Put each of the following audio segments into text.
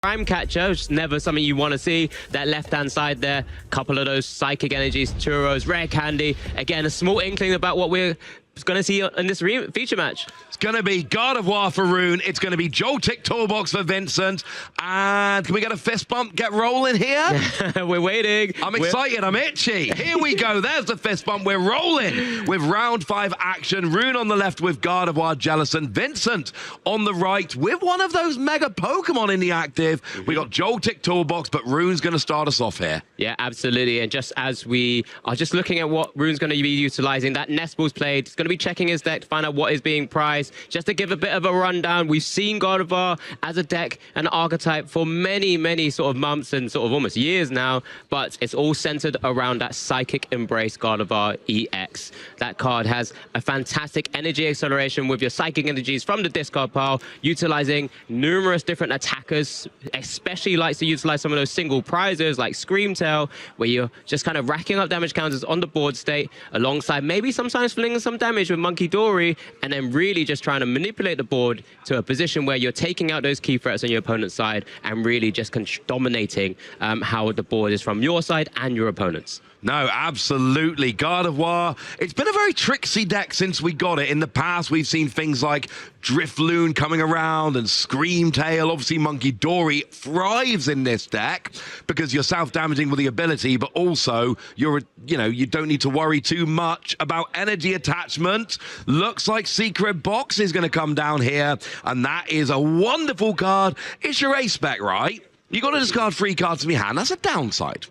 Prime catcher, which is never something you want to see. That left-hand side there, couple of those psychic energies, churros, rare candy. Again, a small inkling about what we're going to see in this feature match. It's going to be Gardevoird for Rune. It's going to be Joltik Toolbox for Vincent. And can we get a fist bump? Get rolling here? We're waiting. I'm excited. I'm itchy. Here we go. There's the fist bump. We're rolling with round 5 action. Rune on the left with Gardevoird, Jellicent. Vincent on the right with one of those mega Pokemon in the active. We got Joltik Toolbox, but Rune's going to start us off here. Yeah, absolutely. And just as we are just looking at what Rune's going to be utilizing, that Nest Ball's played. It's going to be checking his deck to find out what is being prized. Just to give a bit of a rundown, we've seen Gardevoird as a deck and archetype for many sort of months and sort of almost years now, but it's all centered around that Psychic Embrace Gardevoird EX. That card has a fantastic energy acceleration with your psychic energies from the discard pile, utilizing numerous different attackers, especially likes to utilize some of those single prizes like Screamtail, where you're just kind of racking up damage counters on the board state, alongside maybe sometimes flinging some damage with Monkey Dory, and then really just trying to manipulate the board to a position where you're taking out those key threats on your opponent's side and really just dominating how the board is from your side and your opponent's. No, absolutely. Gardevoird, it's been a very tricksy deck since we got it. In the past, we've seen things like Drifloon coming around and Screamtail. Obviously, Monkey Dory thrives in this deck because you're self-damaging with the ability, but also you don't need to worry too much about energy attachment. Looks like Secret Box is going to come down here, and that is a wonderful card. It's your ace spec, right? You got to discard 3 cards from your hand. That's a downside.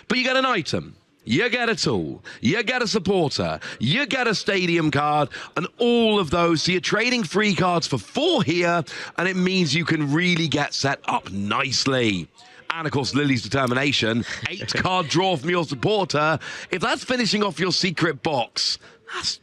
But you get an item. You get a tool, you get a supporter, you get a stadium card, and all of those. So you're trading 3 cards for 4 here, and it means you can really get set up nicely. And, of course, Lily's Determination, 8-card draw from your supporter. If that's finishing off your secret box, that's,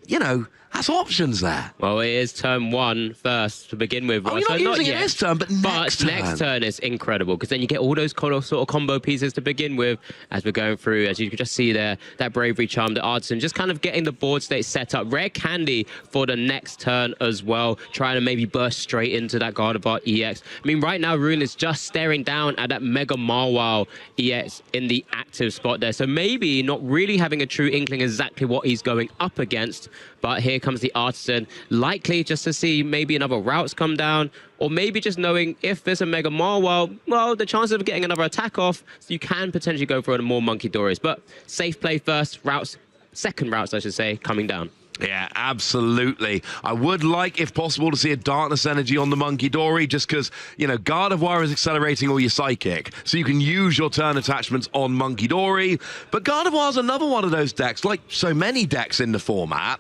that's options there. Well, it is turn 1 first to begin with. Oh, you're not using it this turn, but next turn. Next turn is incredible, because then you get all those sort of combo pieces to begin with as we're going through. As you can just see there, that Bravery Charm, the Artisan, just kind of getting the board state set up. Rare Candy for the next turn as well, trying to maybe burst straight into that Gardevoird EX. I mean, right now, Rune is just staring down at that Mega Marwile EX in the active spot there. So maybe not really having a true inkling exactly what he's going up against. But here comes the Artisan, likely just to see maybe another Routes come down, or maybe just knowing if there's a Mega Marwile, well, the chances of getting another attack off, so you can potentially go for more Monkey Dories. But safe play first, Routes, second Routes, I should say, coming down. Yeah, absolutely. I would like, if possible, to see a Darkness Energy on the Monkey Dory, just because, Gardevoird is accelerating all your Psychic, so you can use your turn attachments on Monkey Dory. But Gardevoird's another one of those decks, like so many decks in the format,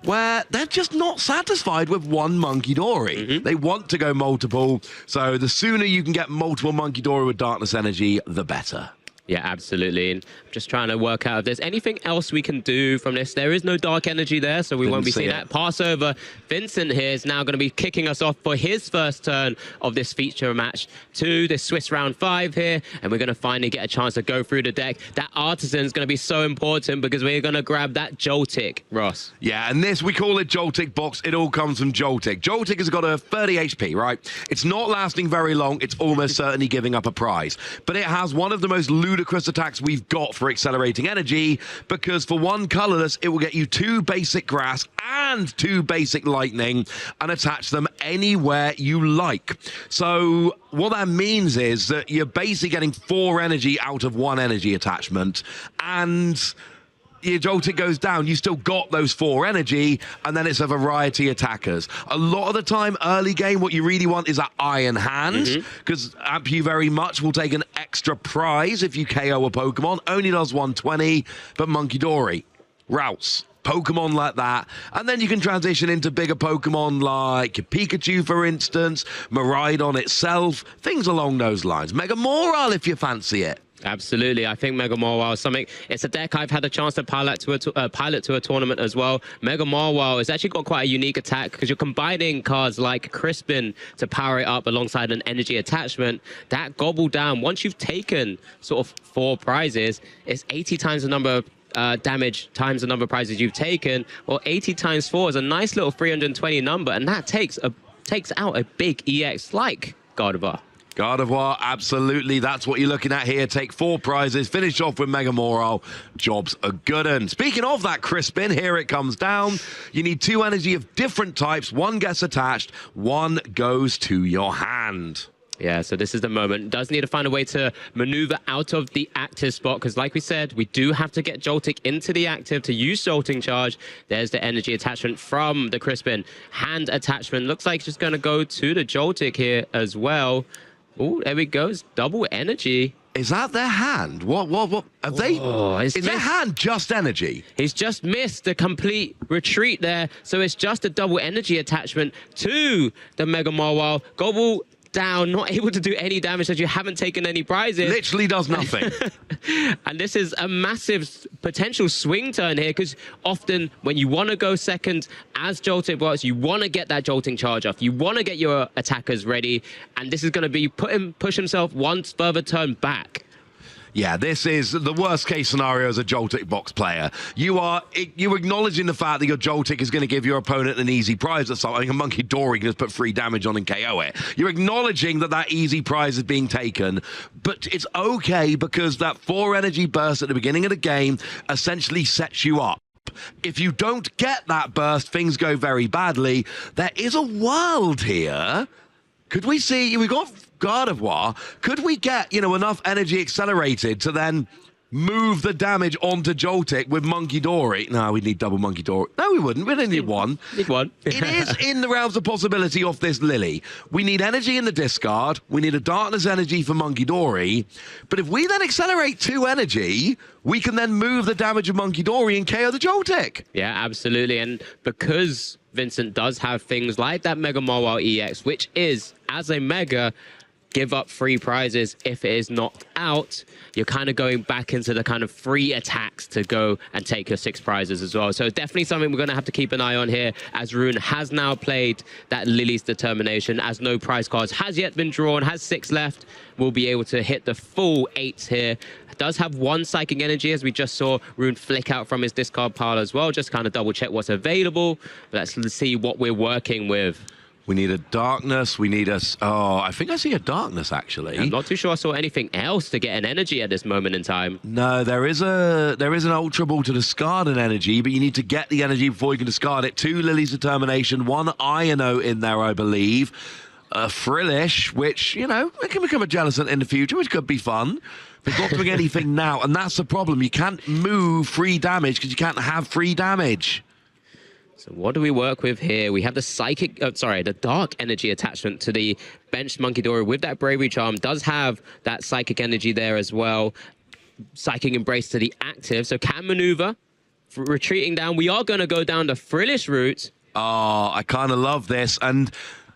where they're just not satisfied with one Monkey Dory. They want to go multiple, so the sooner you can get multiple Monkey Dory with Darkness Energy, the better. Yeah, absolutely. And I'm just trying to work out if there's anything else we can do from this. There is no dark energy there, so we won't be seeing that. Pass over. Vincent here is now going to be kicking us off for his first turn of this feature match to the Swiss round 5 here. And we're going to finally get a chance to go through the deck. That Artisan is going to be so important because we're going to grab that Joltik, Ross. Yeah, and this, we call it Joltik Box. It all comes from Joltik. Joltik has got a 30 HP, right? It's not lasting very long. It's almost certainly giving up a prize. But it has one of the most ludicrous attacks we've got for accelerating energy, because for 1 colorless, it will get you 2 basic grass and 2 basic lightning and attach them anywhere you like. So what that means is that you're basically getting 4 energy out of 1 energy attachment, and your Joltik goes down, you still got those 4 energy, and then it's a variety of attackers. A lot of the time, early game, what you really want is that Iron Hand, because Amp You Very Much will take an extra prize if you KO a Pokemon. Only does 120, but Monkey Dory, Routes, Pokemon like that, and then you can transition into bigger Pokemon like Pikachu, for instance, Miraidon itself, things along those lines. Mega Marwile if you fancy it. Absolutely. I think Mega Marwile is something. It's a deck I've had a chance to pilot to a tournament as well. Mega Marwile has actually got quite a unique attack because you're combining cards like Crispin to power it up alongside an energy attachment. That Gobble Down, once you've taken sort of 4 prizes, it's 80 times the number of damage times the number of prizes you've taken. Well, 80 times 4 is a nice little 320 number, and that takes out a big EX like Gardevoird. Gardevoird, absolutely. That's what you're looking at here. Take 4 prizes, finish off with Mega Morale. Job's a good one. Speaking of that Crispin, here it comes down. You need 2 energy of different types. 1 gets attached, 1 goes to your hand. Yeah, so this is the moment. Does need to find a way to maneuver out of the active spot, because like we said, we do have to get Joltik into the active to use Jolting Charge. There's the energy attachment from the Crispin. Hand attachment looks like it's just going to go to the Joltik here as well. Oh, there we go. It's double energy. Is that their hand? What? Have they? Is their hand just energy? He's just missed the complete retreat there. So it's just a double energy attachment to the Mega Marwile. Gobble down, not able to do any damage as you haven't taken any prizes. Literally does nothing. And this is a massive potential swing turn here, because often when you want to go second as Joltik works, you want to get that jolting charge off. You want to get your attackers ready. And this is going to be push himself one further turn back. Yeah, this is the worst case scenario as a Joltik box player. You're acknowledging the fact that your Joltik is going to give your opponent an easy prize or something. A Monkey Dory can just put 3 damage on and KO it. You're acknowledging that that easy prize is being taken, but it's okay because that 4 energy burst at the beginning of the game essentially sets you up. If you don't get that burst, things go very badly. There is a world here. Could we see, we got Gardevoird, could we get, enough energy accelerated to then move the damage onto Joltik with Monkey Dory? No, we'd need double Monkey Dory. No, we wouldn't. We'd only need 1. Need 1. It is in the realms of possibility off this Lily. We need energy in the discard. We need a darkness energy for Monkey Dory. But if we then accelerate 2 energy, we can then move the damage of Monkey Dory and KO the Joltik. Yeah, absolutely. And because Vincent does have things like that Mega Marwile EX, which is, as a Mega, give up free prizes if it is knocked out, you're kind of going back into the kind of free attacks to go and take your 6 prizes as well. So definitely something we're going to have to keep an eye on here, as Rune has now played that Lily's Determination, as no prize cards has yet been drawn, has 6 left, will be able to hit the full 8s here. Does have 1 Psychic Energy, as we just saw Rune flick out from his discard pile as well, just kind of double check what's available. But let's see what we're working with. We need a darkness. We need a... Oh, I think I see a darkness, actually. I'm not too sure I saw anything else to get an energy at this moment in time. No, there is an Ultra Ball to discard an energy, but you need to get the energy before you can discard it. 2 Lily's Determination, 1 Iono in there, I believe. A Frillish, which, it can become a Jellicent in the future, which could be fun. But not doing anything now, and that's the problem. You can't move free damage because you can't have free damage. So what do we work with here? We have the the dark energy attachment to the benched Monkey Dory with that Bravery Charm. Does have that psychic energy there as well. Psychic Embrace to the active, so can maneuver. Retreating down, we are going to go down the Frillish route. Oh, I kind of love this. And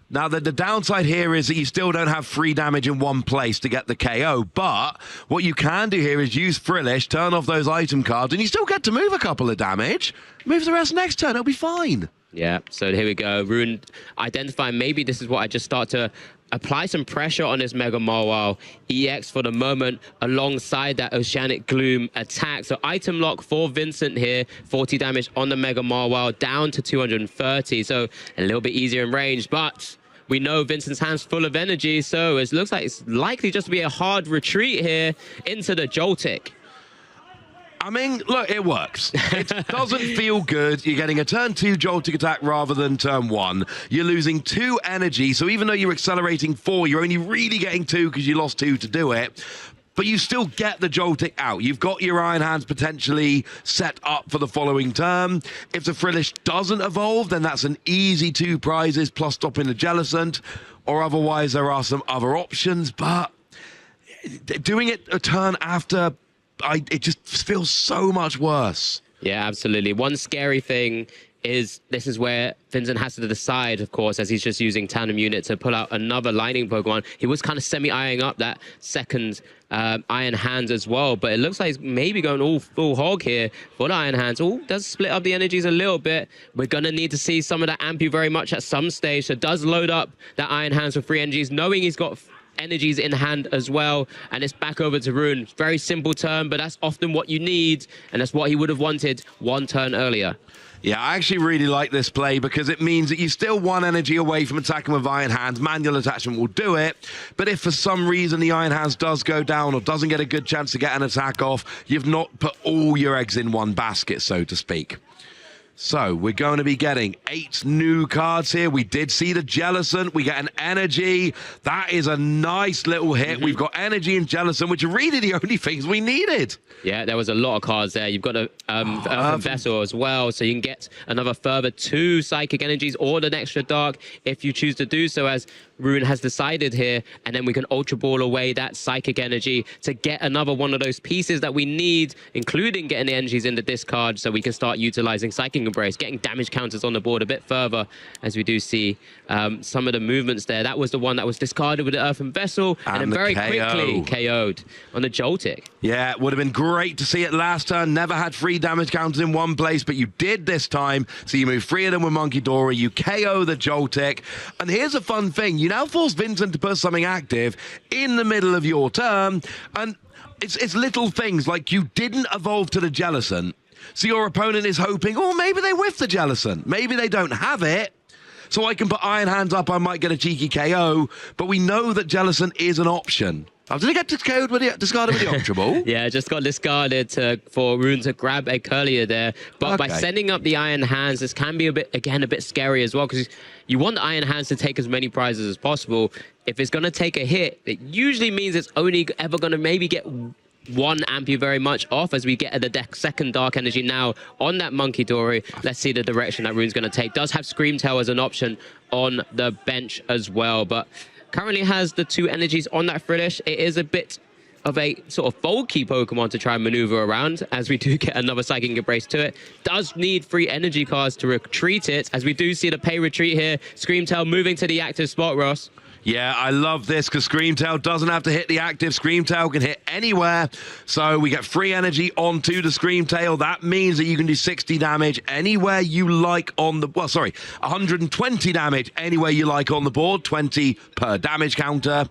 now, the downside here is that you still don't have free damage in one place to get the KO, but what you can do here is use Frillish, turn off those item cards, and you still get to move a couple of damage. Move the rest next turn, it'll be fine. Yeah, so here we go. Rune identifying maybe this is what I just start to apply some pressure on this Mega Marwile EX for the moment, alongside that Oceanic Gloom attack. So item lock for Vincent here, 40 damage on the Mega Marwile, down to 230, so a little bit easier in range, but we know Vincent's hand's full of energy, so it looks like it's likely just to be a hard retreat here into the Joltik. I mean, look, it works. It doesn't feel good. You're getting a turn 2 Joltik attack rather than turn 1. You're losing 2 energy, so even though you're accelerating 4, you're only really getting 2 because you lost 2 to do it. But you still get the Joltik out. You've got your Iron Hands potentially set up for the following turn. If the Frillish doesn't evolve, then that's an easy 2 prizes plus stopping the Jellicent, or otherwise there are some other options. But doing it a turn after, it just feels so much worse. Yeah, absolutely. One scary thing is this is where Vincent has to decide, of course, as he's just using Tandem Unit to pull out another Lightning Pokemon. He was kind of semi-eyeing up that second Iron Hands as well, but it looks like he's maybe going all full hog here for the Iron Hands. Oh, does split up the energies a little bit. We're going to need to see some of that Ampu very much at some stage, so does load up that Iron Hands with 3 energies, knowing he's got energies in hand as well. And it's back over to Rune. Very simple turn, but that's often what you need. And that's what he would have wanted one turn earlier. Yeah, I actually really like this play because it means that you still one energy away from attacking with Iron Hands. Manual attachment will do it. But if for some reason the Iron Hands does go down or doesn't get a good chance to get an attack off, you've not put all your eggs in one basket, so to speak. So we're going to be getting 8 new cards here. We did see the Jellicent. We get an energy. That is a nice little hit. We've got energy and Jellicent, which are really the only things we needed. Yeah, there was a lot of cards there. You've got a Earthen Vessel as well, so you can get another further 2 Psychic Energies or an extra Dark if you choose to do so, as Rune has decided here. And then we can Ultra Ball away that Psychic Energy to get another one of those pieces that we need, including getting the energies in the discard so we can start utilizing Psychic Embrace, getting damage counters on the board a bit further, as we do see some of the movements there. That was the one that was discarded with the Earthen Vessel and then very quickly KO'd on the Joltik. Yeah, it would have been great to see it last turn. Never had 3 damage counters in one place, but you did this time. So you move 3 of them with Monkey Dory, you KO the Joltik. And here's a fun thing. You now force Vincent to put something active in the middle of your turn. And it's little things like you didn't evolve to the Jellicent. So your opponent is hoping, oh, maybe they whiff the Jellicent. Maybe they don't have it. So I can put Iron Hands up, I might get a cheeky KO. But we know that Jellicent is an option. Oh, did it get discarded with the Ultra Ball? Yeah, just got discarded for Rune to grab a Curlier there. But by sending up the Iron Hands, this can be a bit scary as well, because you want the Iron Hands to take as many prizes as possible. If it's going to take a hit, it usually means it's only ever going to maybe get 1 Ampere very much off, as we get the second Dark Energy now on that Monkey Dory. Let's see the direction that Rune's going to take. Does have Screamtail as an option on the bench as well, but currently has the 2 energies on that Frillish. It is a bit of a sort of bulky Pokemon to try and maneuver around, as we do get another Psychic Embrace to it. Does need 3 energy cards to retreat it, as we do see the pay retreat here. Screamtail moving to the active spot, Ross. Yeah, I love this because Screamtail doesn't have to hit the active. Screamtail can hit anywhere. So we get 3 energy onto the Screamtail. That means that you can do 60 damage anywhere you like on the... Well, sorry, 120 damage anywhere you like on the board. 20 per damage counter.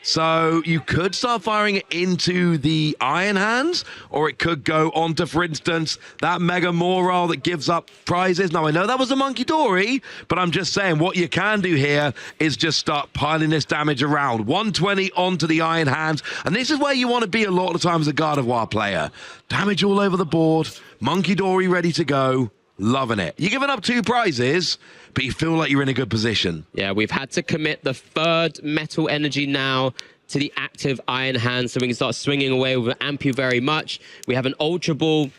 So you could start firing it into the Iron Hands, or it could go onto, for instance, that Mega Moral that gives up prizes. Now, I know that was a Monkey Dory, but I'm just saying what you can do here is just start piling this damage around. 120 onto the Iron Hands, and this is where you want to be a lot of times as a Gardevoird player. Damage all over the board, Monkey Dory ready to go. Loving it. You're giving up 2 prizes, but you feel like you're in a good position. Yeah, we've had to commit the 3rd Metal Energy now to the active Iron Hand, so we can start swinging away with Ampu very much. We have an Ultra Ball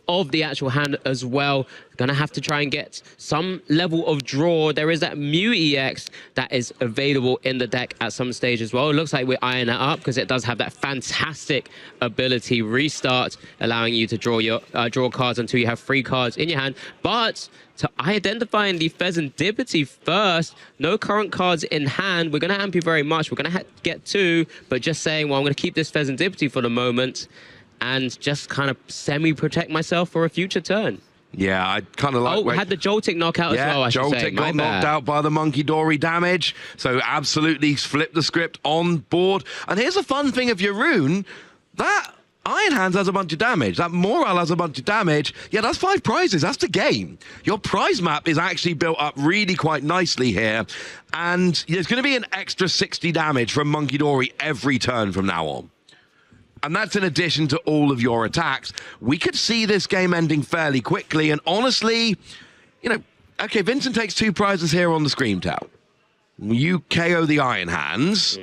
of the actual hand as well. Gonna have to try and get some level of draw. There is that Mew EX that is available in the deck at some stage as well. It looks like we're eyeing that up because it does have that fantastic ability Restart, allowing you to draw your draw cards until you have 3 cards in your hand. But to identifying the Pheasantipity first, no current cards in hand. We're gonna amp you very much. We're gonna get 2, but just saying, well, I'm gonna keep this Pheasantipity for the moment and just kind of semi-protect myself for a future turn. Yeah, I kind of like... Oh, had the Joltik knockout as well, I should say. Joltik got knocked out by the Monkey Dory damage, so absolutely flip the script on board. And here's a fun thing of your Rune, that Iron Hands has a bunch of damage, that Moral has a bunch of damage. Yeah, that's 5 prizes, that's the game. Your prize map is actually built up really quite nicely here, and there's going to be an extra 60 damage from Monkey Dory every turn from now on. And that's in addition to all of your attacks. We could see this game ending fairly quickly. And honestly, you know, okay, Vincent takes 2 prizes here on the Screamtail. You KO the Iron Hands.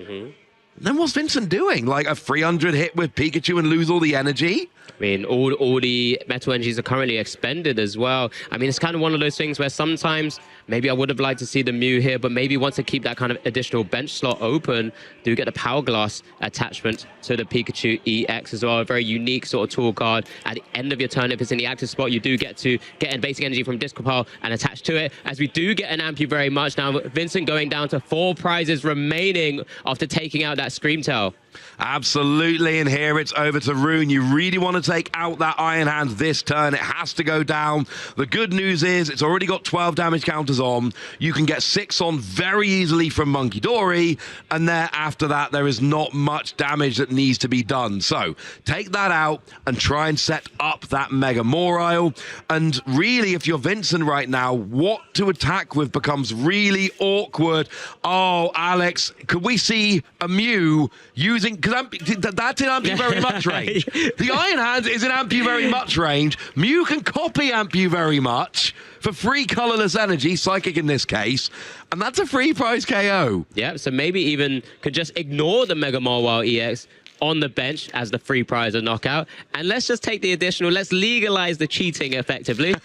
Then what's Vincent doing? Like a 300 hit with Pikachu and lose all the energy? I mean, all the metal energies are currently expended as well. I mean, it's kind of one of those things where sometimes maybe I would have liked to see the Mew here, but maybe want to keep that kind of additional bench slot open. Do get the Power Glass attachment to the Pikachu EX as well. A very unique sort of tool card. At the end of your turn, if it's in the active spot, you do get to get a basic energy from Disco Pile and attach to it. As we do get an Ampu very much now. Vincent going down to 4 prizes remaining after taking out that Screamtail. Absolutely, and here it's over to Rune. You really want to take out that Iron Hand this turn. It has to go down. The good news is it's already got 12 damage counters on. You can get 6 on very easily from Monkey Dory, and there after that, there is not much damage that needs to be done. So take that out and try and set up that Mega Morile. And really, if you're Vincent right now, what to attack with becomes really awkward. Oh, Alex, could we see a Mew using... Because that's in Ampu very much range. The Iron Hand is in Ampu very much range. Mew can copy Ampu very much for free colorless energy, psychic in this case, and that's a free prize KO. Yeah, so maybe even could just ignore the Mega Mawile EX on the bench as the free prize of knockout, and let's just take the additional, let's legalize the cheating effectively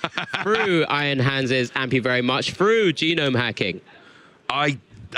through Iron Hands' Ampu very much, through genome hacking.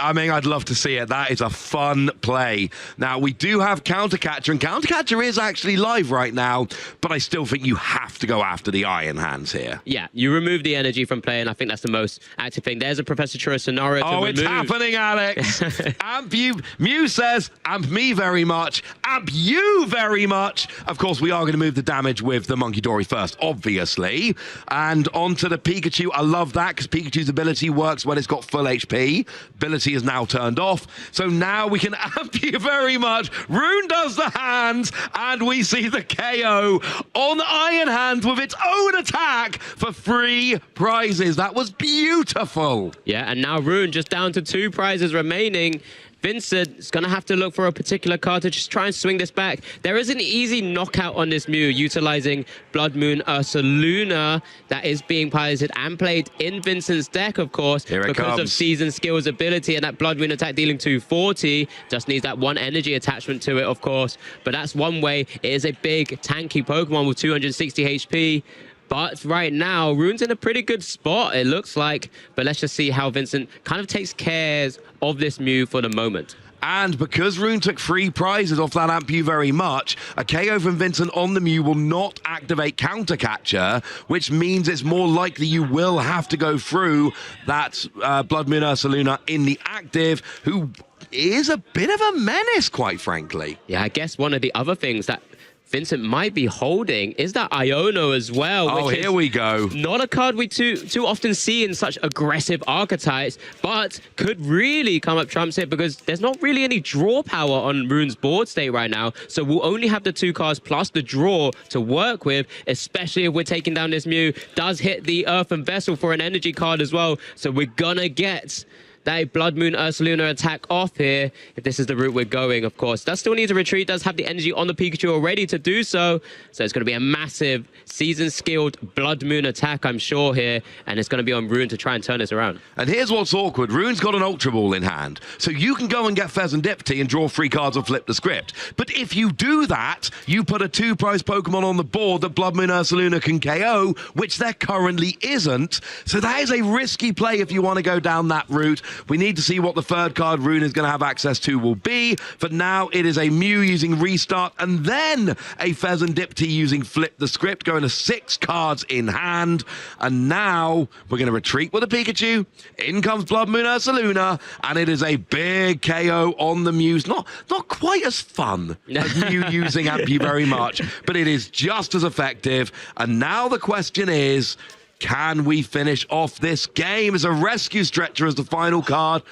I mean, I'd love to see it. That is a fun play. Now, we do have Countercatcher, and Countercatcher is actually live right now, but I still think you have to go after the Iron Hands here. Yeah, you remove the energy from play, and I think that's the most active thing. There's a Professor Churro scenario to remove. It's happening, Alex. Amp you. Mew says, amp me very much. Amp you very much. Of course, we are going to move the damage with the Monkey Dory first, obviously. And onto the Pikachu. I love that, because Pikachu's ability works when it's got full HP. Ability is now turned off, so now we can amp you very much. Rune does the hands, and we see the KO on Iron Hand with its own attack for free prizes. That was beautiful. Yeah, and now Rune just down to 2 prizes remaining. Vincent is going to have to look for a particular card to just try and swing this back. There is an easy knockout on this Mew utilizing Blood Moon Ursaluna that is being piloted and played in Vincent's deck, of course, because of Season Skill's ability, and that Blood Moon attack dealing 240 just needs that 1 energy attachment to it, of course. But that's one way. It is a big tanky Pokemon with 260 HP. But right now, Rune's in a pretty good spot, it looks like. But let's just see how Vincent kind of takes care of this Mew for the moment. And because Rune took free prizes off that Ampu very much, a KO from Vincent on the Mew will not activate Countercatcher, which means it's more likely you will have to go through that Blood Moon Ursaluna in the active, who is a bit of a menace, quite frankly. Yeah, I guess one of the other things that Vincent might be holding is that Iono as well. Oh, here we go. Not a card we too often see in such aggressive archetypes, but could really come up trumps here because there's not really any draw power on Rune's board state right now. So we'll only have the 2 cards plus the draw to work with, especially if we're taking down this Mew. Does hit the Earthen Vessel for an energy card as well. So we're gonna get that Blood Moon Ursaluna attack off here, if this is the route we're going, of course. Does still need to retreat, does have the energy on the Pikachu already to do so. So it's going to be a massive season-skilled Blood Moon attack, I'm sure, here. And it's going to be on Rune to try and turn this around. And here's what's awkward. Rune's got an Ultra Ball in hand. So you can go and get Fezandipity and draw 3 cards or flip the script. But if you do that, you put a 2-prize Pokemon on the board that Blood Moon Ursaluna can KO, which there currently isn't. So that is a risky play if you want to go down that route. We need to see what the 3rd card Rune is going to have access to will be. For now, it is a Mew using Restart and then a Fezandipity using Flip the Script, going to 6 cards in hand. And now we're going to retreat with a Pikachu. In comes Blood Moon Ursaluna, and it is a big KO on the Mews. Not quite as fun as Mew using Ampu very much, but it is just as effective. And now the question is, can we finish off this game? As a Rescue Stretcher as the final card.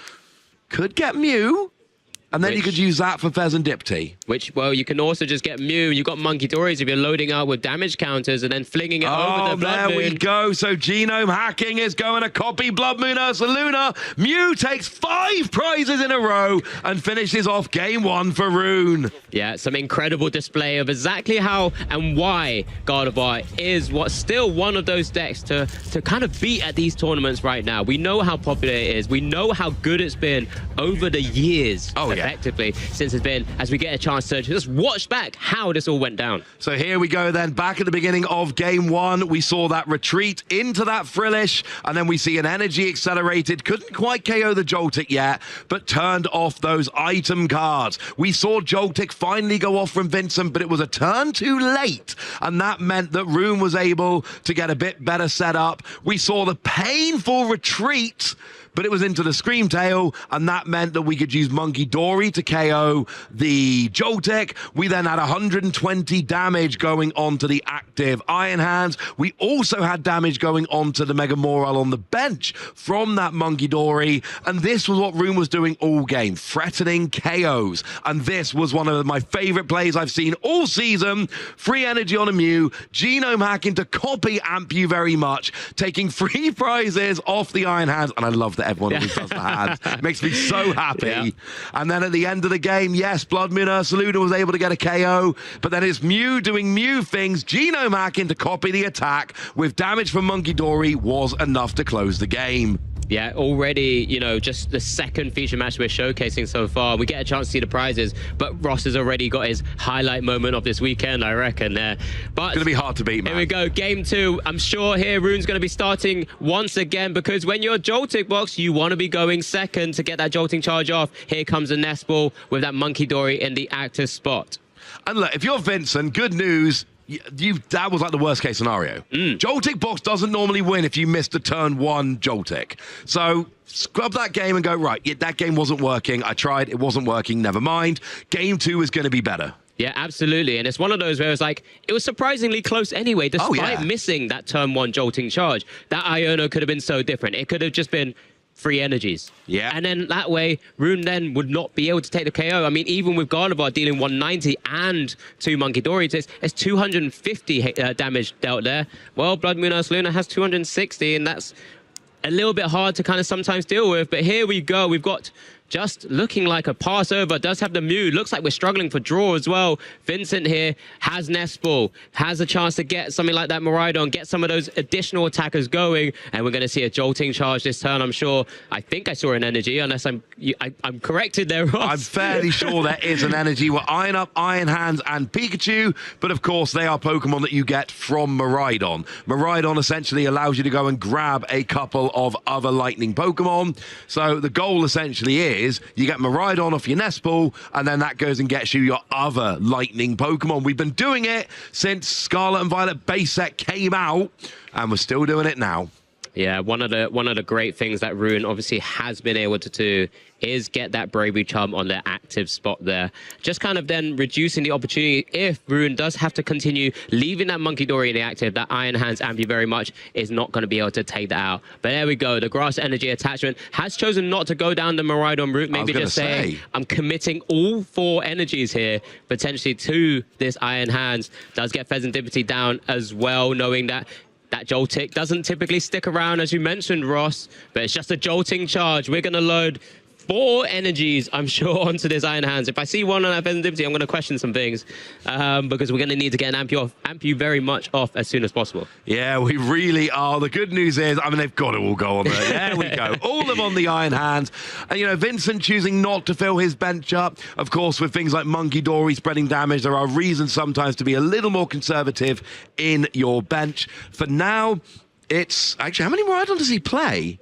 Could get Mew. And then you could use that for Fezandipity. Which, well, you can also just get Mew. You've got Monkey Dories if you're loading out with damage counters and then flinging it over the Blood Moon. There we go. So genome hacking is going to copy Blood Moon Ursaluna. Mew takes 5 prizes in a row and finishes off game 1 for Rune. Yeah, some incredible display of exactly how and why Gardevoird is what's still one of those decks to kind of beat at these tournaments right now. We know how popular it is. We know how good it's been over the years. Effectively, since it's been, as we get a chance to just watch back how this all went down. So here we go then, back at the beginning of game 1, we saw that retreat into that Frillish, and then we see an energy accelerated, couldn't quite KO the Joltik yet, but turned off those item cards. We saw Joltik finally go off from Vincent, but it was a turn too late, and that meant that Rune was able to get a bit better set up. We saw the painful retreat, but it was into the Screamtail, and that meant that we could use Monkey Dory to KO the Joltik. We then had 120 damage going onto the active Iron Hands. We also had damage going onto the Mega Moral on the bench from that Monkey Dory, and this was what Rune was doing all game, threatening KOs. And this was one of my favorite plays I've seen all season. Free energy on a Mew, genome hacking to copy Ampu very much, taking free prizes off the Iron Hands, and I love that everyone always does the hands. Makes me so happy. Yeah. And then at the end of the game, yes, Blood Moon Ursaluna was able to get a KO, but then it's Mew doing Mew things, genome hacking to copy the attack with damage from Monkey Dory was enough to close the game. Yeah, already, you know, just the second feature match we're showcasing so far. We get a chance to see the prizes, but Ross has already got his highlight moment of this weekend, I reckon. But it's going to be hard to beat, man. Here we go, game 2. I'm sure here Rune's going to be starting once again, because when you're Joltik box, you want to be going second to get that jolting charge off. Here comes a nest ball with that Monkey Dory in the active spot. And look, if you're Vincent, good news. That was like the worst case scenario. Joltik box doesn't normally win if you missed the turn 1 Joltik. So scrub that game and go, right, that game wasn't working. I tried, it wasn't working, never mind. Game 2 is going to be better. Yeah, absolutely. And it's one of those where it's like, it was surprisingly close anyway, despite missing that turn 1 jolting charge. That Iono could have been so different. It could have just been free energies. Yeah. And then that way, Rune then would not be able to take the KO. I mean, even with Gardevoird dealing 190 and 2 Monkey Dory, it's 250 damage dealt there. Well, Blood Moon Ursaluna has 260, and that's a little bit hard to kind of sometimes deal with. But here we go. We've got just looking like a pass over. Does have the Mew. Looks like we're struggling for draw as well. Vincent here has Nest Ball, has a chance to get something like that Miraidon, get some of those additional attackers going, and we're going to see a jolting charge this turn, I'm sure. I think I saw an energy, unless I'm corrected there, Ross. I'm fairly sure there is an energy. We're eyeing up Iron Hands and Pikachu, but of course they are Pokemon that you get from Miraidon. Miraidon essentially allows you to go and grab a couple of other lightning Pokemon. So the goal essentially is you get Miraidon off your nest ball, and then that goes and gets you your other lightning Pokemon. We've been doing it since Scarlet and Violet base set came out, and we're still doing it now. Yeah, one of the great things that Rune obviously has been able to do is get that Bravery Charm on the active spot there. Just kind of then reducing the opportunity if Rune does have to continue leaving that Monkey Dory in the active, that Iron Hands Ampu very much is not going to be able to take that out. But there we go. The Grass Energy attachment has chosen not to go down the Miraidon route. Maybe just saying, I'm committing all 4 energies here, potentially to this Iron Hands. Does get Pheasantipity down as well, knowing that that Joltik doesn't typically stick around, as you mentioned, Ross, but it's just a jolting charge. We're going to load 4 energies, I'm sure, onto this Iron Hands. If I see one on that Pheasantipity, I'm going to question some things because we're going to need to get an Ampu very much off as soon as possible. Yeah, we really are. The good news is, I mean, they've got to all go on there. There we go. All of them on the Iron Hands. And, you know, Vincent choosing not to fill his bench up. Of course, with things like Monkey Dory spreading damage, there are reasons sometimes to be a little more conservative in your bench. For now, it's... Actually, how many more items does he play?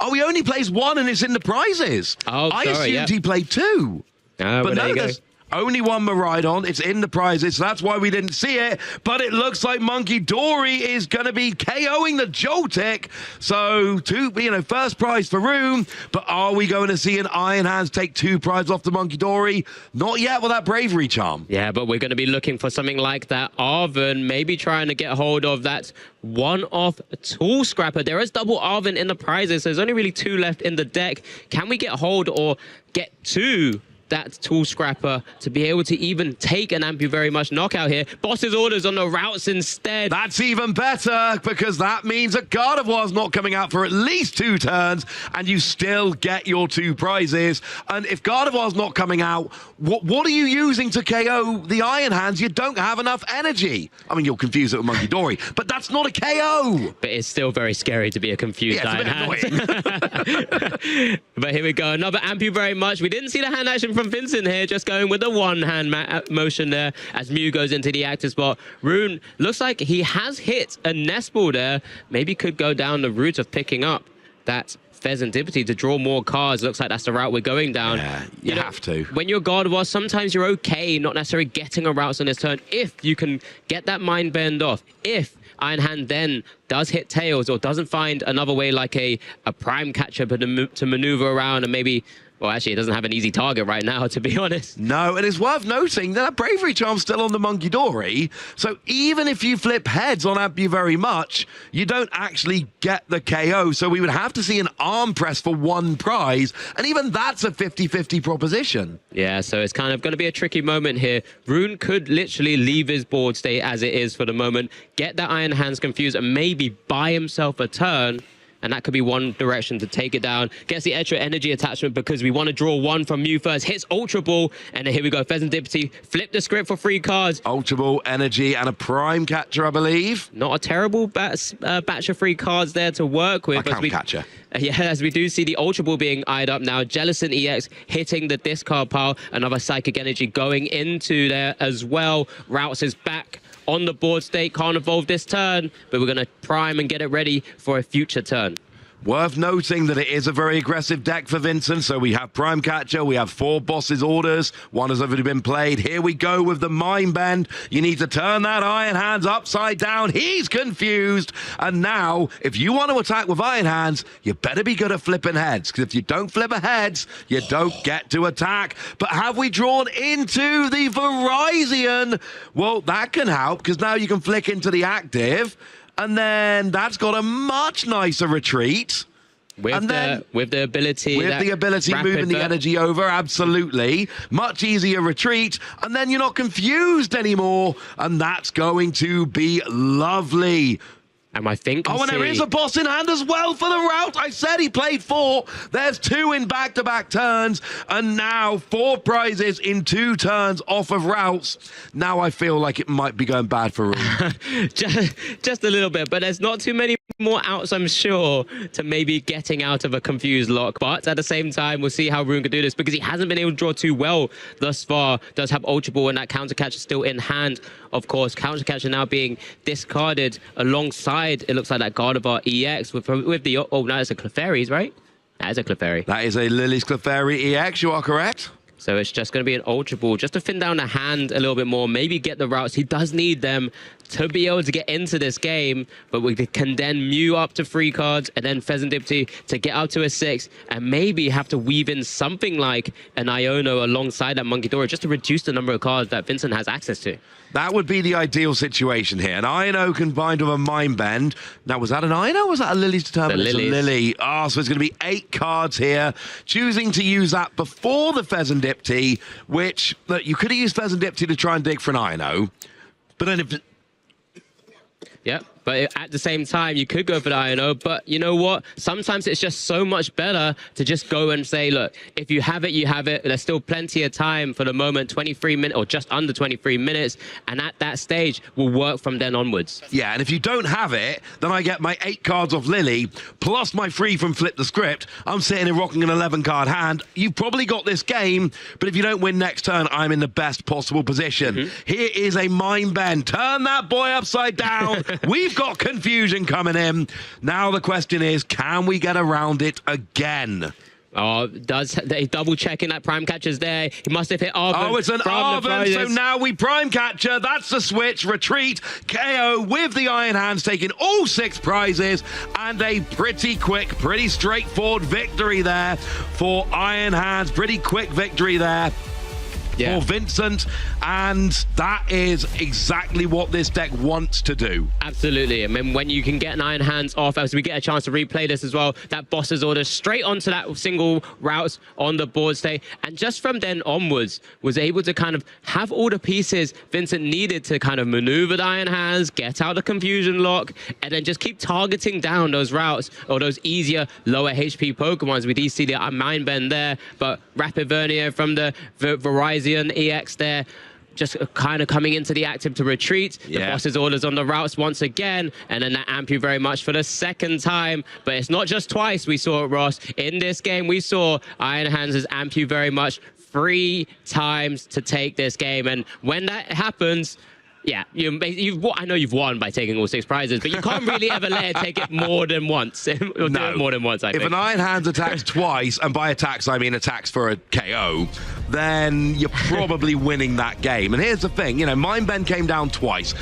Oh, he only plays 1 and it's in the prizes. Oh, I assumed he played 2. But no, there's only 1 Miraidon. It's in the prizes, so that's why we didn't see it. But it looks like Monkey Dory is going to be KOing the Joltik. So, first prize for Rune. But are we going to see an Iron Hands take 2 prizes off the Monkey Dory? Not yet with that Bravery Charm. Yeah, but we're going to be looking for something like that Arven, maybe trying to get hold of that one-off Tool Scrapper. There is double Arven in the prizes, so there's only really 2 left in the deck. Can we get hold or get to that Tool Scrapper to be able to even take an Ampu very much knockout here? Boss's orders on the routes instead. That's even better, because that means that Gardevoird's not coming out for at least 2 turns, and you still get your 2 prizes. And if Gardevoird's not coming out, what are you using to KO the Iron Hands? You don't have enough energy. I mean, you'll confuse it with Monkey Dory, but that's not a KO. But it's still very scary to be a confused Iron Hands. But here we go. Another Ampu very much. We didn't see the hand action from Vincent here, just going with the one-hand motion there as Mew goes into the active spot. Rune looks like he has hit a nest ball there. Maybe could go down the route of picking up that Pheasantipity to draw more cards. Looks like that's the route we're going down. Yeah, you have to. When you're Gardevoird, sometimes you're okay not necessarily getting a route on this turn if you can get that Mind Bend off. If Iron Hand then does hit tails or doesn't find another way like a prime catcher to maneuver around and maybe... Well, actually, it doesn't have an easy target right now, to be honest. No, and it's worth noting that Bravery Charm's still on the Monkey Dory. So even if you flip heads on Ampu very much, you don't actually get the KO. So we would have to see an arm press for one prize. And even that's a 50-50 proposition. Yeah, so it's kind of going to be a tricky moment here. Rune could literally leave his board state as it is for the moment, get that Iron Hands confused, and maybe buy himself a turn. And that could be one direction to take it down. Gets the extra energy attachment because we want to draw one from Mew first. Hits Ultra Ball. And then here we go. Pheasantipity. Flip the script for 3 cards. Ultra Ball, energy, and a prime catcher, I believe. Not a terrible batch of 3 cards there to work with. Catcher. Yeah, as we do see the Ultra Ball being eyed up now. Jellicent EX hitting the discard pile. Another Psychic Energy going into there as well. Routes is back on the board state. Can't evolve this turn, but we're going to prime and get it ready for a future turn. Worth noting that it is a very aggressive deck for Vincent. So we have Prime Catcher, we have 4 Boss's Orders. 1 has already been played. Here we go with the Mind Bend. You need to turn that Iron Hands upside down. He's confused. And now, if you want to attack with Iron Hands, you better be good at flipping heads. Because if you don't flip a heads, you don't get to attack. But have we drawn into the Verizon? Well, that can help, because now you can flick into the active. And then that's got a much nicer retreat. With the ability moving the energy over, absolutely. Much easier retreat. And then you're not confused anymore. And that's going to be lovely. And I think... Oh, and there is a boss in hand as well for the route. I said he played 4. There's 2 in back-to-back turns. And now 4 prizes in 2 turns off of routes. Now I feel like it might be going bad for Rune. just a little bit. But there's not too many more outs, I'm sure, to maybe getting out of a confused lock. But at the same time, we'll see how Rune can do this, because he hasn't been able to draw too well thus far. Does have Ultra Ball, and that Counter Catcher still in hand. Of course, Counter Catcher now being discarded alongside, it looks like, that Gardevoird EX with the... Oh, no, it's a Clefairy's, right? That is a Clefairy. That is a Lily's Clefairy EX, you are correct. So it's just going to be an Ultra Ball just to thin down the hand a little bit more, maybe get the routes. He does need them to be able to get into this game, but we can then Mew up to 3 cards and then Pheasantipity to get up to a 6 and maybe have to weave in something like an Iono alongside that Monkey Dora just to reduce the number of cards that Vincent has access to. That would be the ideal situation here. An Iono combined with a Mind Bend. Now, was that an Iono or was that a Lily's Determinant? It's a Lily. Oh, so it's going to be 8 cards here. Choosing to use that before the Pheasantipity, which, look, you could have used Pheasantipity to try and dig for an Iono. But then if... Yep. But at the same time, you could go for the Iono, but you know what? Sometimes it's just so much better to just go and say, look, if you have it, you have it. There's still plenty of time for the moment, 23 minutes or just under 23 minutes. And at that stage, we'll work from then onwards. Yeah, and if you don't have it, then I get my 8 cards off Lily, plus my free from Flip the Script. I'm sitting and rocking an 11-card hand. You've probably got this game, but if you don't win next turn, I'm in the best possible position. Here is a Mind Bend. Turn that boy upside down. We've got confusion coming in. Now the question is, can we get around it again? Oh, he's double checking that Prime Catcher's there. He must have hit Arven. Oh, it's an Arven, so now we Prime Catcher. That's the switch. Retreat. KO with the Iron Hands, taking all 6 prizes. And a pretty quick, pretty straightforward victory there for Iron Hands. Pretty quick victory there. For Vincent, and that is exactly what this deck wants to do. Absolutely. I mean, when you can get an Iron Hands off, as we get a chance to replay this as well, that Boss's Order straight onto that single route on the board state, and just from then onwards, was able to kind of have all the pieces Vincent needed to kind of maneuver the Iron Hands, get out the confusion lock, and then just keep targeting down those routes or those easier, lower HP Pokemons. We do see the Mind Bend there, but Rapid Vernier from the Verizon EX there, just kind of coming into the active to retreat. The Boss's Orders on the routes once again, and then that Ampu very much for the 2nd time. But it's not just twice we saw it, Ross. In this game, we saw Iron Hands' Ampu very much 3 times to take this game. And when that happens, yeah, I know you've won by taking all 6 prizes, but you can't really ever let it take it more than once. No. More than once, I think. If an Iron Hands attacks twice, and by attacks I mean attacks for a KO, then you're probably winning that game. And here's the thing, you know, Mind Bend came down twice.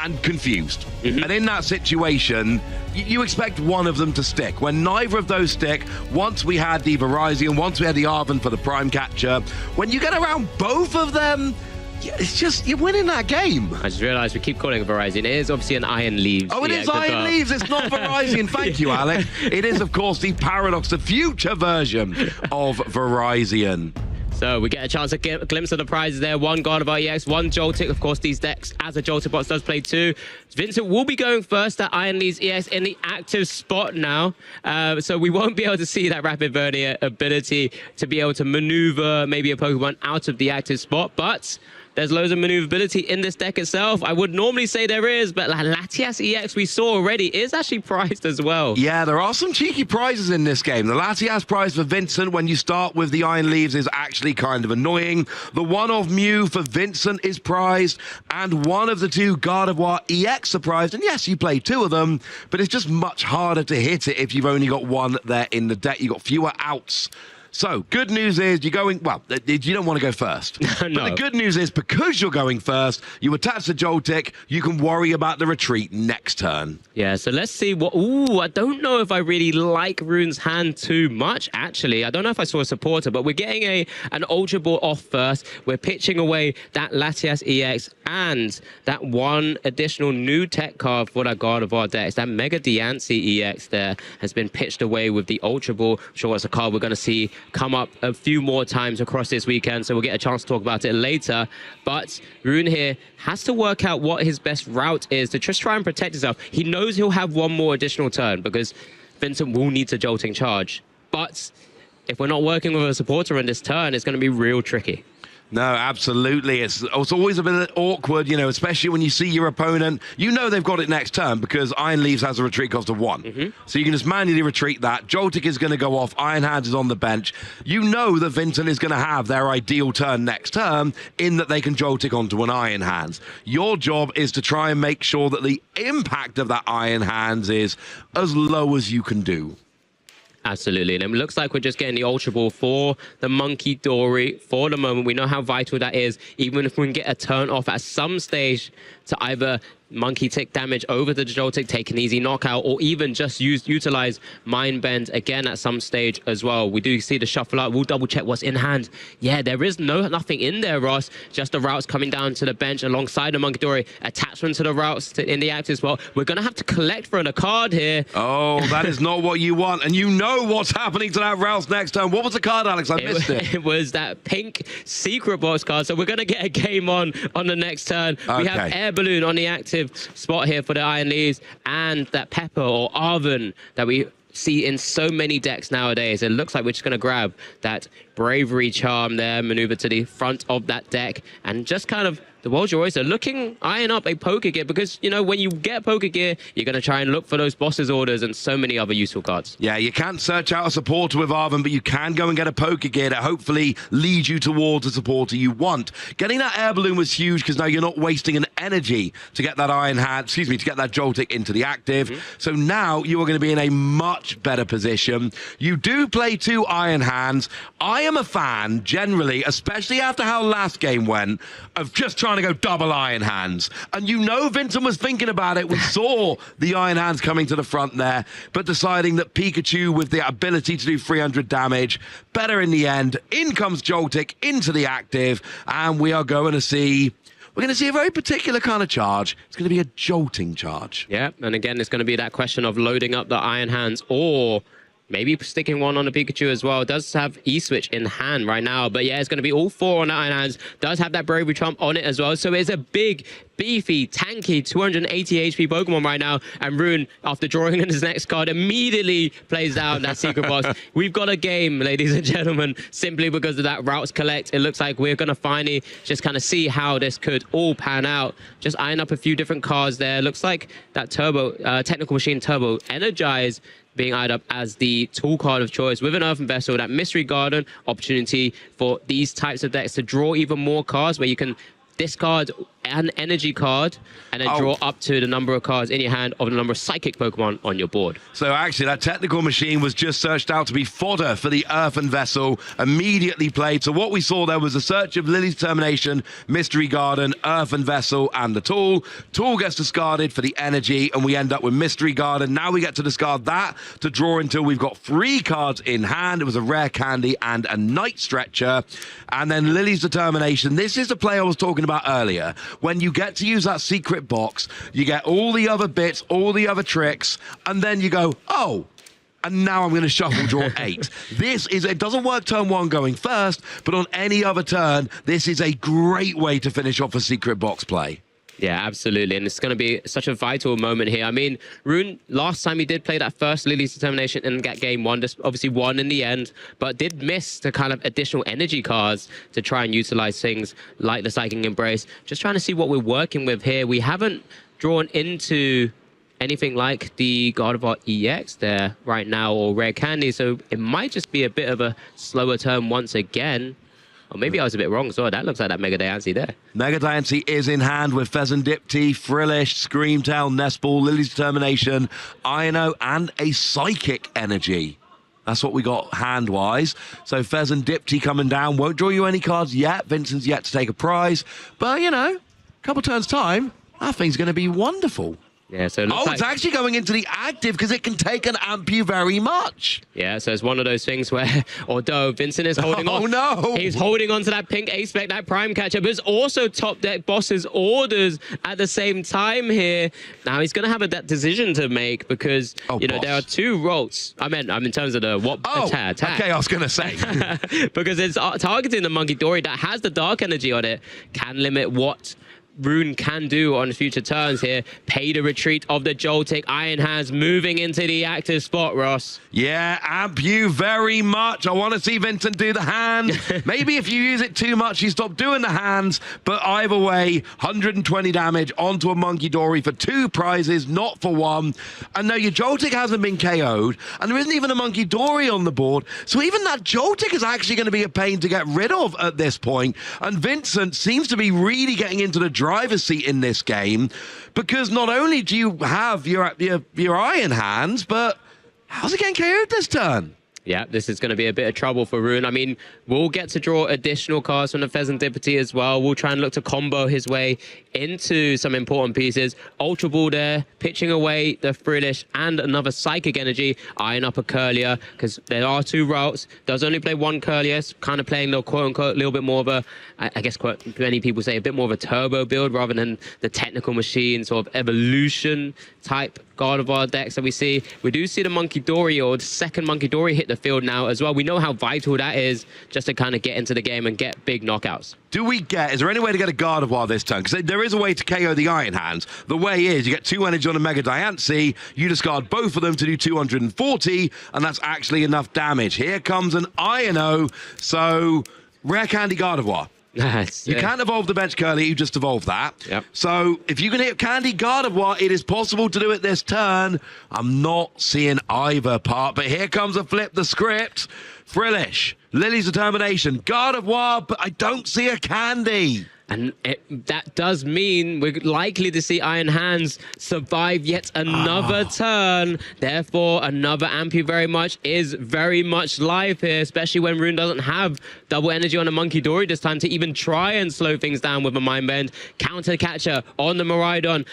and confused. And in that situation, you expect one of them to stick. When neither of those stick, once we had the Verizon, once we had the Arven for the Prime Catcher, when you get around both of them, it's just, you're winning that game. I just realized we keep calling it Verizon. It is obviously an Iron Leaves. Oh, it is Iron Leaves. It's not Verizon. Thank you, Alec. It is, of course, the Paradox, the future version of Verizon. So we get a chance to get a glimpse of the prizes there. One Gardevoird EX, one Joltik. Of course, these decks, as a Joltik box, does play two. Vincent will be going first at Iron Leaves EX in the active spot now. So we won't be able to see that Rapid Vernier ability to be able to maneuver maybe a Pokemon out of the active spot. But there's loads of maneuverability in this deck itself. I would normally say there is, but Latias EX we saw already is actually priced as well. Yeah, there are some cheeky prizes in this game. The Latias prize for Vincent when you start with the Iron Leaves is actually kind of annoying. The one of Mew for Vincent is prized, and one of the two Gardevoird EX are prized. And yes, you play two of them, but it's just much harder to hit it if you've only got one there in the deck. You've got fewer outs. So, good news is you're going, well, you don't want to go first. No. But the good news is because you're going first, you attach the Joltik, you can worry about the retreat next turn. Yeah, so let's see what... Ooh, I don't know if I really like Rune's hand too much, actually. I don't know if I saw a supporter, but we're getting an Ultra Ball off first. We're pitching away that Latias EX and that one additional new tech card for that Gardevoird deck. That Mega Diancie EX there has been pitched away with the Ultra Ball. I'm sure it's a card we're going to see come up a few more times across this weekend, so we'll get a chance to talk about it later. But Rune here has to work out what his best route is to just try and protect himself. He knows he'll have one more additional turn because Vincent will need to Jolting charge. But if we're not working with a supporter in this turn, it's going to be real tricky. No, absolutely. It's always a bit awkward, you know, especially when you see your opponent. You know they've got it next turn because Iron Leaves has a retreat cost of 1. So you can just manually retreat that. Joltik is going to go off. Iron Hands is on the bench. You know that Vincent is going to have their ideal turn next turn in that they can Joltik onto an Iron Hands. Your job is to try and make sure that the impact of that Iron Hands is as low as you can do. Absolutely, and it looks like we're just getting the Ultra Ball for the Monkey Dory for the moment. We know how vital that is, even if we can get a turn off at some stage to either Monkey tick damage over the Joltik, take an easy knockout, or even just utilize Mind Bend again at some stage as well. We do see the shuffle out. We'll double check what's in hand. Yeah, there is nothing in there, Ross. Just the routes coming down to the bench alongside the Monkey Dory. Attachment to the routes in the active spot. We're going to have to collect for a card here. Oh, that is not what you want. And you know what's happening to that routes next turn. What was the card, Alex? I missed it. It was that pink secret box card. So we're going to get a game on the next turn. Okay. We have Air Balloon on the active spot here for the Iron Leaves, and that Pepper or Arven that we see in so many decks nowadays. It looks like we're just going to grab that Bravery Charm there, maneuver to the front of that deck, and just kind of the World's Your Oyster looking, eyeing up a Poké Gear, because, you know, when you get Poké Gear, you're going to try and look for those boss's orders and so many other useful cards. Yeah, you can't search out a supporter with Arven, but you can go and get a Poké Gear that hopefully leads you towards a supporter you want. Getting that Air Balloon was huge because now you're not wasting an energy to get that Iron Hand, to get that Joltik into the active. So now you are going to be in a much better position. You do play 2 Iron Hands. I am a fan, generally, especially after how last game went, of just trying to go double Iron Hands. And you know Vincent was thinking about it. We saw the Iron Hands coming to the front there, but deciding that Pikachu with the ability to do 300 damage, better in the end. In comes Joltik into the active, and we are going to see... We're going to see a very particular kind of charge. It's going to be a jolting charge. Yeah, and again, it's going to be that question of loading up the Iron Hands or maybe sticking one on the Pikachu as well. It does have E-Switch in hand right now, but yeah, it's going to be all 4 on the Iron Hands. Does have that Bravery Trump on it as well, so it's a big, beefy, tanky 280 HP Pokemon right now, and Rune, after drawing in his next card, immediately plays down that secret box. We've got a game, ladies and gentlemen, simply because of that routes collect. It looks like we're going to finally just kind of see how this could all pan out. Just eyeing up a few different cards there. Looks like that Technical Machine Turbo Energize being eyed up as the tool card of choice with an Earthen Vessel, that Mystery Garden opportunity for these types of decks to draw even more cards where you can discard an energy card and then draw up to the number of cards in your hand of the number of psychic Pokemon on your board. So actually, that technical machine was just searched out to be fodder for the Earthen Vessel, immediately played. So what we saw there was a search of Lily's Determination, Mystery Garden, Earthen Vessel, and the Tool. Tool gets discarded for the energy, and we end up with Mystery Garden. Now we get to discard that to draw until we've got 3 cards in hand. It was a rare candy and a Night Stretcher. And then Lily's Determination. This is the play I was talking about earlier. When you get to use that secret box, you get all the other bits, all the other tricks, and then you go, oh, and now I'm going to shuffle draw 8. It doesn't work turn 1 going first, but on any other turn, this is a great way to finish off a secret box play. Yeah, absolutely. And it's going to be such a vital moment here. I mean, Rune, last time he did play that first Lily's Determination in that game 1, just obviously won in the end, but did miss the kind of additional energy cards to try and utilize things like the Psychic Embrace. Just trying to see what we're working with here. We haven't drawn into anything like the Gardevoird EX there right now or Rare Candy, so it might just be a bit of a slower turn once again. Or maybe I was a bit wrong. So that looks like that Mega Diancie there. Mega Diancie is in hand with Fezandipti, Frillish, Screamtail, Nestball, Lily's Determination, Iono, and a Psychic Energy. That's what we got hand-wise. So Fezandipti coming down. Won't draw you any cards yet. Vincent's yet to take a prize. But, you know, a couple turns' time, that thing's going to be wonderful. Yeah, so it's actually going into the active because it can take an Ampu very much. Yeah, so it's one of those things where, although Vincent is holding on. Oh, no. He's holding on to that pink Ace-Spec, that Prime Catcher, but it's also top deck boss's orders at the same time here. Now, he's going to have that decision to make because, there are 2 roles. I mean, in terms of the attack. Okay, I was going to say. Because it's targeting the Monkey Dory that has the Dark Energy on it, can limit what Rune can do on future turns here. Pay the retreat of the Joltik. Iron Hands moving into the active spot, Ross. Yeah, amp you very much. I want to see Vincent do the hand. Maybe if you use it too much, you stop doing the hands. But either way, 120 damage onto a Monkey Dory for 2 prizes, not for 1. And no, your Joltik hasn't been KO'd. And there isn't even a Monkey Dory on the board. So even that Joltik is actually going to be a pain to get rid of at this point. And Vincent seems to be really getting into the driver's seat in this game, because not only do you have your Iron Hands, but how's it getting KO'd this turn? Yeah, this is going to be a bit of trouble for Rune. I mean, we'll get to draw additional cards from the Fezandipiti as well. We'll try and look to combo his way into some important pieces. Ultra Ball there, pitching away the Frillish and another Psychic Energy, eyeing up a Curlier, because there are 2 routes. Does only play 1 Curlier, kind of playing the quote-unquote little bit more of a, I guess many people say, a bit more of a turbo build rather than the technical machine, sort of evolution type Gardevoird decks that we see. We do see the Monkey Dory or the second Monkey Dory hit the field now as well. We know how vital that is just to kind of get into the game and get big knockouts. Is there any way to get a Gardevoird this turn? Because there is a way to KO the Iron Hands. The way is you get 2 energy on a Mega Diancie, you discard both of them to do 240, and that's actually enough damage. Here comes an Iono, so Rare Candy Gardevoird. You can't evolve the bench Curly, you just evolve that. Yep. So if you can hit Candy Gardevoird, it is possible to do it this turn. I'm not seeing either part, but here comes a flip the script. Frillish, Lily's Determination, Gardevoird, but I don't see a Candy. And that does mean we're likely to see Iron Hands survive yet another turn. Therefore, another Ampu very much is very much live here, especially when Rune doesn't have double energy on a Monkey Dory this time to even try and slow things down with a Mind Bend. Counter Catcher on the Miraidon.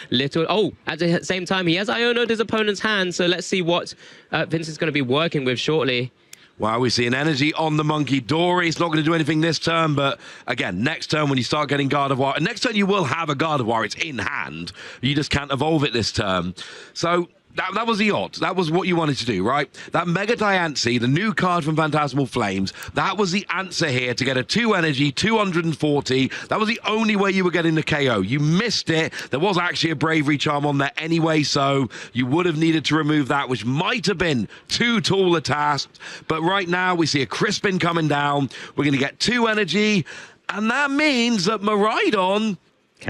At the same time, he has Iono'd his opponent's hand, so let's see what Vincent's going to be working with shortly. Well, we see an energy on the Monkey Dory. It's not going to do anything this turn, but again, next turn when you start getting Gardevoird, and next turn you will have a Gardevoird, it's in hand. You just can't evolve it this turn. So that was the odds. That was what you wanted to do, right? That Mega Diancie, the new card from Phantasmal Flames, that was the answer here to get a 2 energy, 240. That was the only way you were getting the KO. You missed it. There was actually a Bravery Charm on there anyway, so you would have needed to remove that, which might have been too tall a task. But right now, we see a Crispin coming down. We're going to get 2 energy, and that means that Miraidon...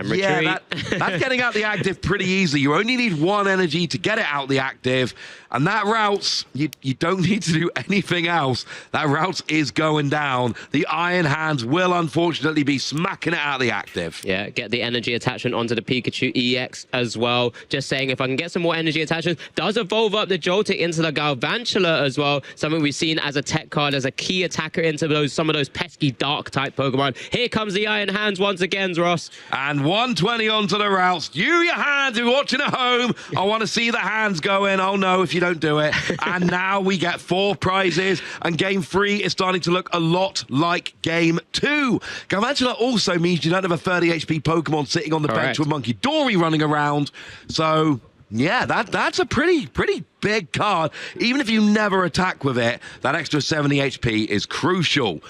Yeah, that's getting out the active pretty easy. You only need 1 energy to get it out the active. And that Routes, you don't need to do anything else. That Routes is going down. The Iron Hands will unfortunately be smacking it out of the active. Yeah, get the energy attachment onto the Pikachu EX as well. Just saying, if I can get some more energy attachments, does evolve up the Joltik into the Galvantula as well. Something we've seen as a tech card, as a key attacker into some of those pesky dark type Pokemon. Here comes the Iron Hands once again, Ross. And 120 onto the Routes. You, your hands, who are watching at home, I want to see the hands going. Oh no, if you don't do it. And now we get 4 prizes, and game 3 is starting to look a lot like game 2. Galvantula also means you don't have a 30 HP Pokemon sitting on the bench with Monkey Dory running around. So yeah, that's a pretty big card. Even if you never attack with it, that extra 70 HP is crucial.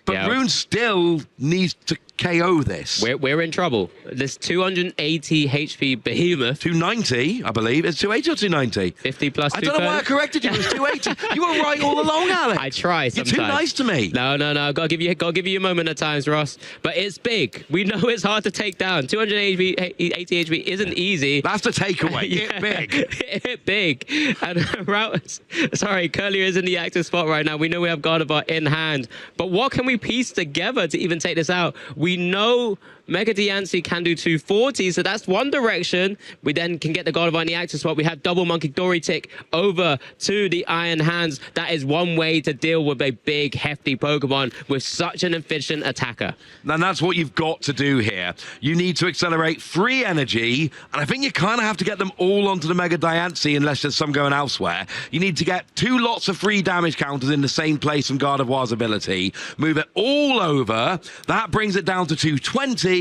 But Rune still needs to KO this. We're in trouble. This 280 HP behemoth. 290, I believe. It's 280 or 290? 50 plus 230. I don't know why I corrected you. It was 280. You were right all along, Alex. I try sometimes. You're too nice to me. No. Gotta give you a moment at times, Ross. But it's big. We know it's hard to take down. 280 HP isn't easy. That's the takeaway. Yeah. Big. Big. And Routes, sorry, Curlier is in the active spot right now. We know we have Gardevoird in hand. But what can we piece together to even take this out? We know Mega Diancie can do 240, so that's one direction. We then can get the Gardevoird in the active spot. We have double Monkey Dory tick over to the Iron Hands. That is one way to deal with a big, hefty Pokemon with such an efficient attacker. And that's what you've got to do here. You need to accelerate 3 energy, and I think you kind of have to get them all onto the Mega Diancie unless there's some going elsewhere. You need to get 2 lots of free damage counters in the same place from Gardevoird's ability. Move it all over. That brings it down to 220.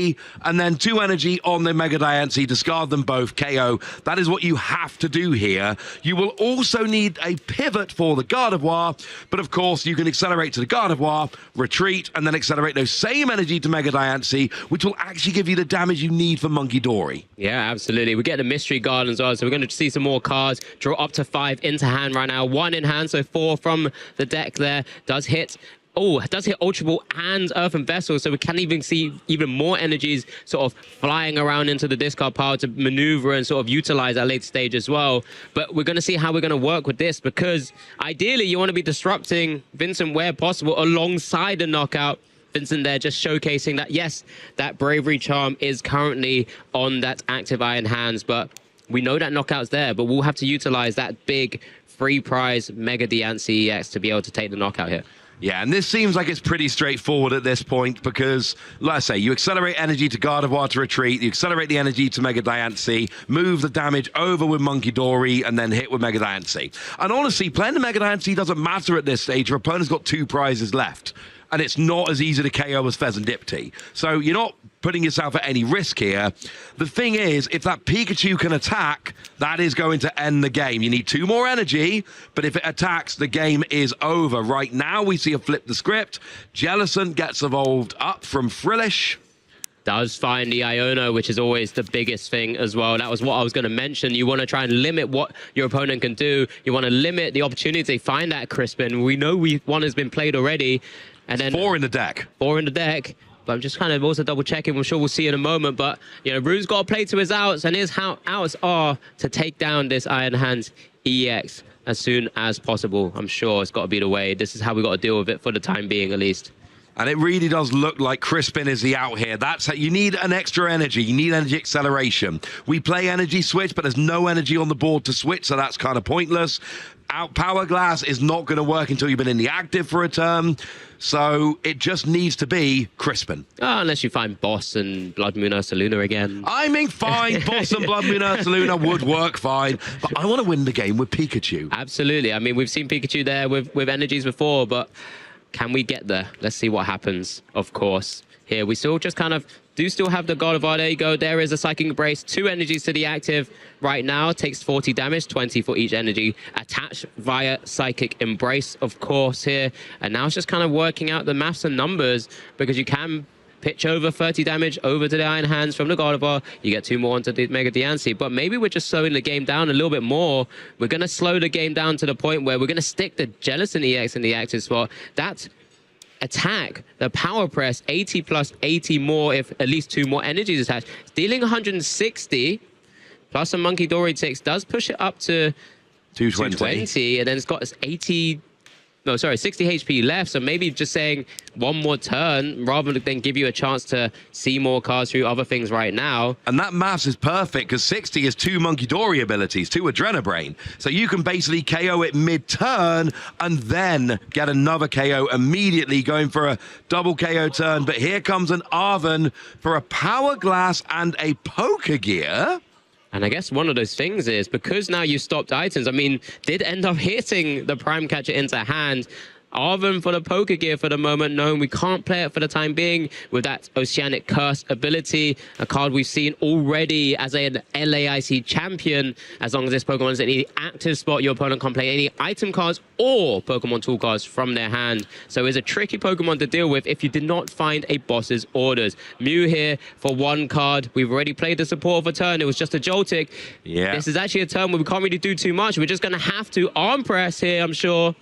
And then 2 energy on the Mega Diancie, discard them both, KO. That is what you have to do here. You will also need a pivot for the Gardevoird, but of course you can accelerate to the Gardevoird, retreat, and then accelerate those same energy to Mega Diancie, which will actually give you the damage you need for Monkey Dory. Yeah, absolutely. We get the Mystery Guard as well, so we're going to see some more cards. Draw up to 5 into hand right now. 1 in hand, so 4 from the deck there. Does hit. Oh, it does hit Ultra Ball and Earthen Vessel, so we can even see even more energies sort of flying around into the discard pile to maneuver and sort of utilize at later stage as well. But we're going to see how we're going to work with this, because ideally you want to be disrupting Vincent where possible alongside a knockout. Vincent there just showcasing that, yes, that Bravery Charm is currently on that active Iron Hands, but we know that knockout's there, but we'll have to utilize that big free prize Mega Diancie EX to be able to take the knockout here. Yeah, and this seems like it's pretty straightforward at this point because, like I say, you accelerate energy to Gardevoird to retreat, you accelerate the energy to Mega Diancie, move the damage over with Monkey Dory, and then hit with Mega Diancie. And honestly, playing the Mega Diancie doesn't matter at this stage. Your opponent's got 2 prizes left, and it's not as easy to KO as Pheasantipty. So you're not putting yourself at any risk here. The thing is, if that Pikachu can attack, that is going to end the game. You need 2 more energy, but if it attacks, the game is over. Right now, we see a flip the script. Jellicent gets evolved up from Frillish. Does find the Iono, which is always the biggest thing as well. That was what I was going to mention. You want to try and limit what your opponent can do. You want to limit the opportunity to find that Crispin. We know one has been played already. And then 4 in the deck. 4 in the deck. But I'm just kind of also double checking. I'm sure we'll see in a moment. But, you know, Rune's got to play to his outs, and his outs are to take down this Iron Hands EX as soon as possible. I'm sure it's got to be the way. This is how we got to deal with it for the time being, at least. And it really does look like Crispin is the out here. That's how you need an extra energy. You need energy acceleration. We play energy switch, but there's no energy on the board to switch, so that's kind of pointless. Out Power Glass is not going to work until you've been in the active for a turn. So it just needs to be Crispin. Oh, unless you find Boss and Blood Moon Ursaluna again. I mean, fine. Boss and Blood Moon Ursaluna would work fine. But I want to win the game with Pikachu. Absolutely. I mean, we've seen Pikachu there with energies before, but can we get there? Let's see what happens, of course. Here, we still just kind of still have the Gardevoird. There you go. There is a Psychic Embrace. 2 energies to the active right now. Takes 40 damage, 20 for each energy. Attached via Psychic Embrace, of course, here. And now it's just kind of working out the maths and numbers, because you can pitch over 30 damage over to the Iron Hands from the Gardevoird. You get 2 more onto the Mega Diancie. But maybe we're just slowing the game down a little bit more. We're going to slow the game down to the point where we're going to stick the Jellicent EX in the active spot. That's attack, the power press, 80 plus 80 more if at least 2 more energies attached. Dealing 160 plus a Monkey Dory ticks does push it up to 220. And then it's got 60 HP left. So maybe just saying one more turn rather than give you a chance to see more cards through other things right now. And that maths is perfect because 60 is 2 Monkey Dory abilities, 2 Adrenabrain. So you can basically KO it mid-turn and then get another KO immediately, going for a double KO turn. But here comes an Arven for a Power Glass and a Poker Gear. And I guess one of those things is, because now you stopped items, I mean, did end up hitting the Prime Catcher into hand. Arven for the Poker Gear for the moment, knowing we can't play it for the time being with that Oceanic Curse ability, a card we've seen already as an LAIC champion. As long as this Pokemon is in the active spot, your opponent can't play any item cards or Pokemon tool cards from their hand. So it's a tricky Pokemon to deal with if you did not find a boss's orders. Mew here for 1 card. We've already played the support of a turn. It was just a Joltik. Yeah. This is actually a turn where we can't really do too much. We're just going to have to arm press here, I'm sure.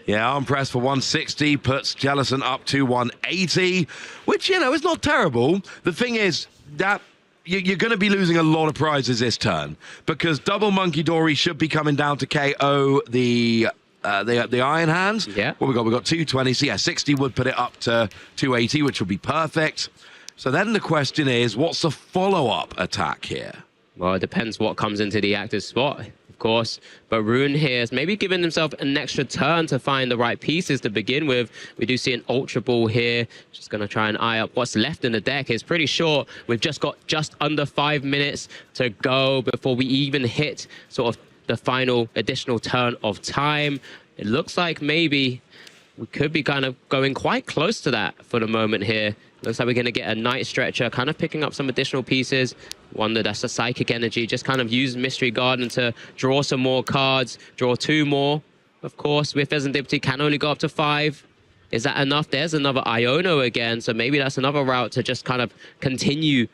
Yeah, arm press for 160 puts Jellicent up to 180, which, you know, is not terrible. The thing is that you're going to be losing a lot of prizes this turn because double Monkey Dory should be coming down to KO the Iron Hands. Yeah. What we got? We got 220. So yeah, 60 would put it up to 280, which would be perfect. So then the question is, what's the follow-up attack here? Well, it depends what comes into the active spot, of course. But Rune here is maybe giving himself an extra turn to find the right pieces to begin with. We do see an Ultra Ball here. Just going to try and eye up what's left in the deck. It's pretty short. We've just got just under 5 minutes to go before we even hit sort of the final additional turn of time. It looks like maybe we could be kind of going quite close to that for the moment here. Looks like we're going to get a Night Stretcher, kind of picking up some additional pieces. Wonder that's a Psychic Energy. Just kind of use Mystery Garden to draw some more cards. Draw 2 more. Of course, with Serendipity can only go up to 5. Is that enough? There's another Iono again. So maybe that's another route to just kind of continue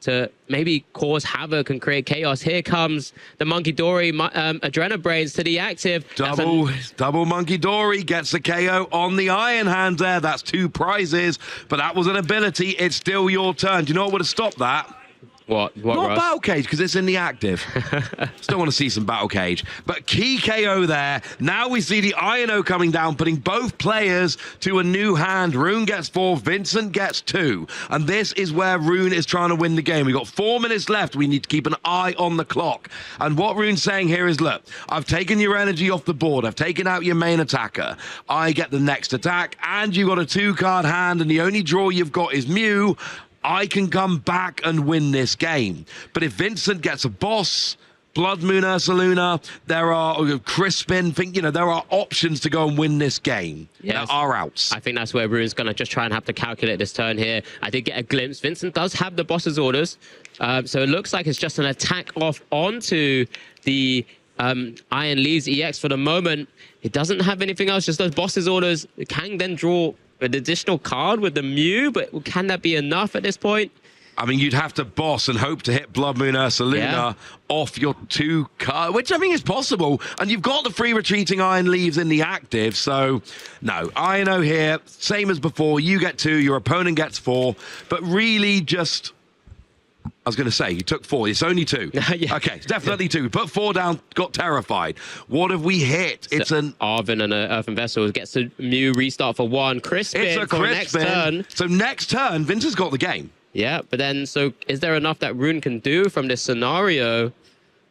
to maybe cause havoc and create chaos. Here comes the Monkey Dory Adrenabrains to the active. Double Monkey Dory gets the KO on the Iron Hand there. That's 2 prizes, but that was an ability. It's still your turn. Do you know what would have stopped that? What, Not Russ? Battle Cage, because it's in the active. Still want to see some Battle Cage. But key KO there. Now we see the Iono coming down, putting both players to a new hand. Rune gets 4, Vincent gets 2. And this is where Rune is trying to win the game. We've got 4 minutes left. We need to keep an eye on the clock. And what Rune's saying here is, look, I've taken your energy off the board. I've taken out your main attacker. I get the next attack, and you've got a 2-card hand, and the only draw you've got is Mew. I can come back and win this game. But if Vincent gets a boss, Blood Moon Ursaluna, there are Crispin, there are options to go and win this game. Yes. There are outs. I think that's where Rune's going to just try and have to calculate this turn here. I did get a glimpse. Vincent does have the boss's orders. So it looks like it's just an attack off onto the Iron Leaves EX for the moment. It doesn't have anything else, just those boss's orders. It can then draw an additional card with the Mew, but can that be enough at this point? I mean, you'd have to boss and hope to hit Blood Moon Ursaluna off your 2 card, which I mean is possible. And you've got the free retreating Iron Leaves in the active. So, no, Iono here, same as before. You get 2, your opponent gets 4. But really just... I was going to say, you took 4. It's only 2. Yeah. Okay, it's definitely 2. Put 4 down, got terrified. What have we hit? So it's an... Arven and an Earthen Vessel gets a Mew restart for 1. Crispin It's a for Crispin. next turn. So next turn, Vince has got the game. Yeah, but then, so is there enough that Rune can do from this scenario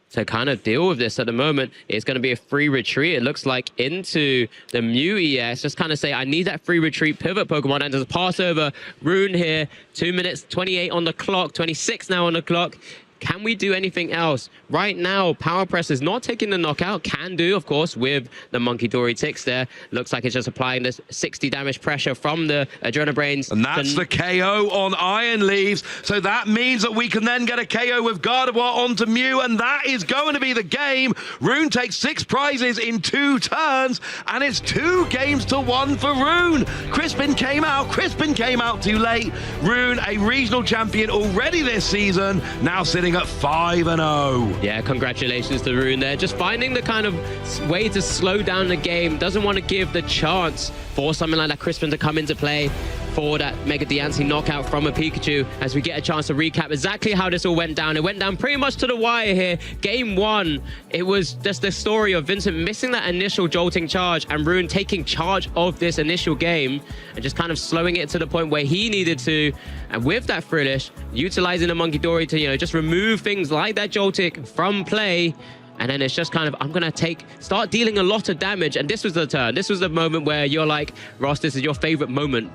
to kind of deal with this at the moment? It's going to be a free retreat, it looks like, into the Mew ES. Just kind of say, I need that free retreat pivot Pokemon, and just pass over Rune here. 2 minutes, 28 on the clock, 26 now on the clock. Can we do anything else? Right now, Power Press is not taking the knockout. Can do, of course, with the Monkey Dory ticks there. Looks like it's just applying this 60 damage pressure from the Adrenabrains. And that's the KO on Iron Leaves. So that means that we can then get a KO with Gardevoird onto Mew, and that is going to be the game. Rune takes 6 prizes in 2 turns, and it's 2 games to 1 for Rune. Crispin came out too late. Rune, a regional champion already this season, now sitting at 5-0. Yeah, congratulations to Rune there. Just finding the kind of way to slow down the game. Doesn't want to give the chance for something like that Crispin to come into play. for that Mega Diancie knockout from a Pikachu, as we get a chance to recap exactly how this all went down. It went down pretty much to the wire here. Game 1, it was just the story of Vincent missing that initial jolting charge and Rune taking charge of this initial game and just kind of slowing it to the point where he needed to. And with that Frillish, utilizing the Monkey Dory to, just remove things like that Joltik from play. And then it's just kind of, I'm going to start dealing a lot of damage. And this was the turn. This was the moment where you're like, Ross, this is your favorite moment.